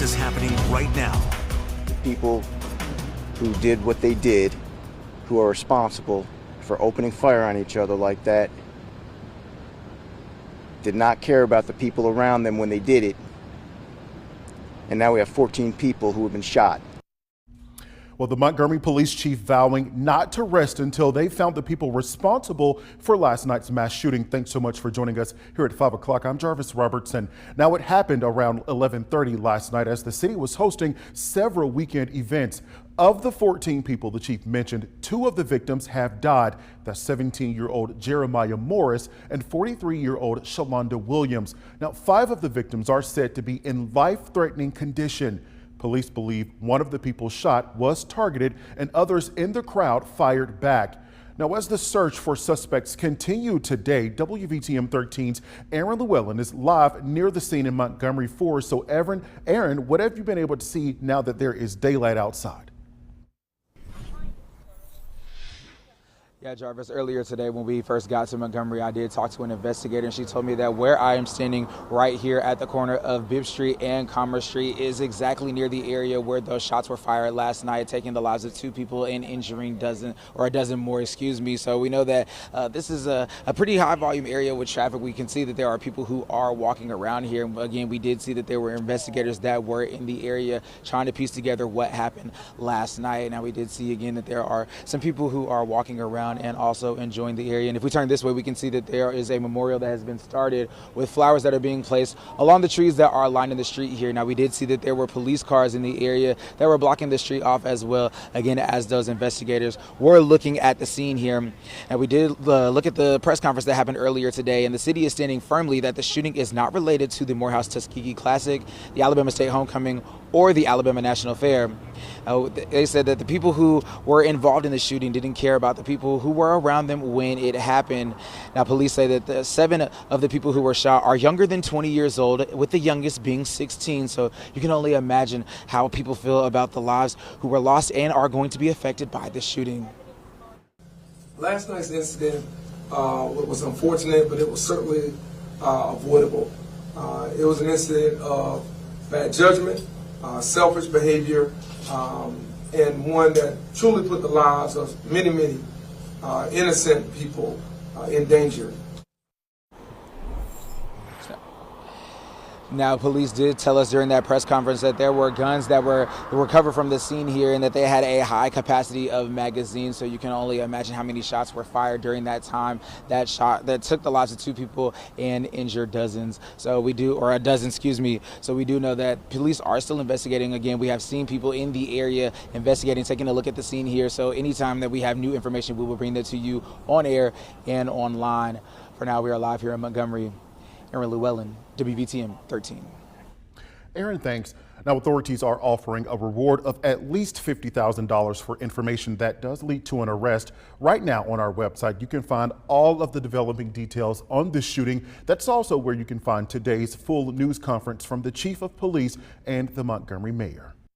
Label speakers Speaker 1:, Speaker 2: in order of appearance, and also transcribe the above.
Speaker 1: This is happening right now.
Speaker 2: The people who did what they did, who are responsible for opening fire on each other like that, did not care about the people around them when they did it. And now we have 14 people who have been shot.
Speaker 3: Well, the Montgomery police chief vowing not to rest until they found the people responsible for last night's mass shooting. Thanks so much for joining us here at 5 o'clock. I'm Jarvis Robertson. Now, it happened around 11:30 last night as the city was hosting several weekend events. Of the 14 people the chief mentioned, 2 of the victims have died. That's 17-year-old Jeremiah Morris and 43-year-old Shalonda Williams. Now, 5 of the victims are said to be in life-threatening condition. Police believe one of the people shot was targeted and others in the crowd fired back. Now, as the search for suspects continued today, WVTM 13's Aaron Llewellyn is live near the scene in Montgomery Forest. So, Aaron, what have you been able to see now that there is daylight outside?
Speaker 4: Yeah, Jarvis, earlier today when we first got to Montgomery, I did talk to an investigator, and she told me that where I am standing right here at the corner of Bibb Street and Commerce Street is exactly near the area where those shots were fired last night, taking the lives of 2 people and injuring a dozen more, excuse me. So we know that this is a pretty high volume area with traffic. We can see that there are people who are walking around here. Again, we did see that there were investigators that were in the area trying to piece together what happened last night. Now, we did see again that there are some people who are walking around and also enjoying the area. And if we turn this way, we can see that there is a memorial that has been started with flowers that are being placed along the trees that are lining the street here. Now, we did see that there were police cars in the area that were blocking the street off as well, again, as those investigators were looking at the scene here. And we did look at the press conference that happened earlier today, and the city is standing firmly that the shooting is not related to the Morehouse Tuskegee Classic, the Alabama State Homecoming, or the Alabama National Fair. They said that the people who were involved in the shooting didn't care about the people who were around them when it happened. Now, police say that the 7 of the people who were shot are younger than 20 years old, with the youngest being 16. So you can only imagine how people feel about the lives who were lost and are going to be affected by this shooting.
Speaker 5: Last night's incident was unfortunate, but it was certainly avoidable. It was an incident of bad judgment, selfish behavior, and one that truly put the lives of many innocent people in danger.
Speaker 4: Now, police did tell us during that press conference that there were guns that were recovered from the scene here and that they had a high capacity of magazines. So you can only imagine how many shots were fired during that time. That took the lives of 2 people and injured dozens. So we do, or a dozen, excuse me. So we do know that police are still investigating. Again, we have seen people in the area investigating, taking a look at the scene here. So anytime that we have new information, we will bring that to you on air and online. For now, we are live here in Montgomery. Aaron Llewellyn, WVTM 13.
Speaker 3: Aaron, thanks. Now, authorities are offering a reward of at least $50,000 for information that does lead to an arrest. Right now on our website, you can find all of the developing details on this shooting. That's also where you can find today's full news conference from the chief of police and the Montgomery mayor.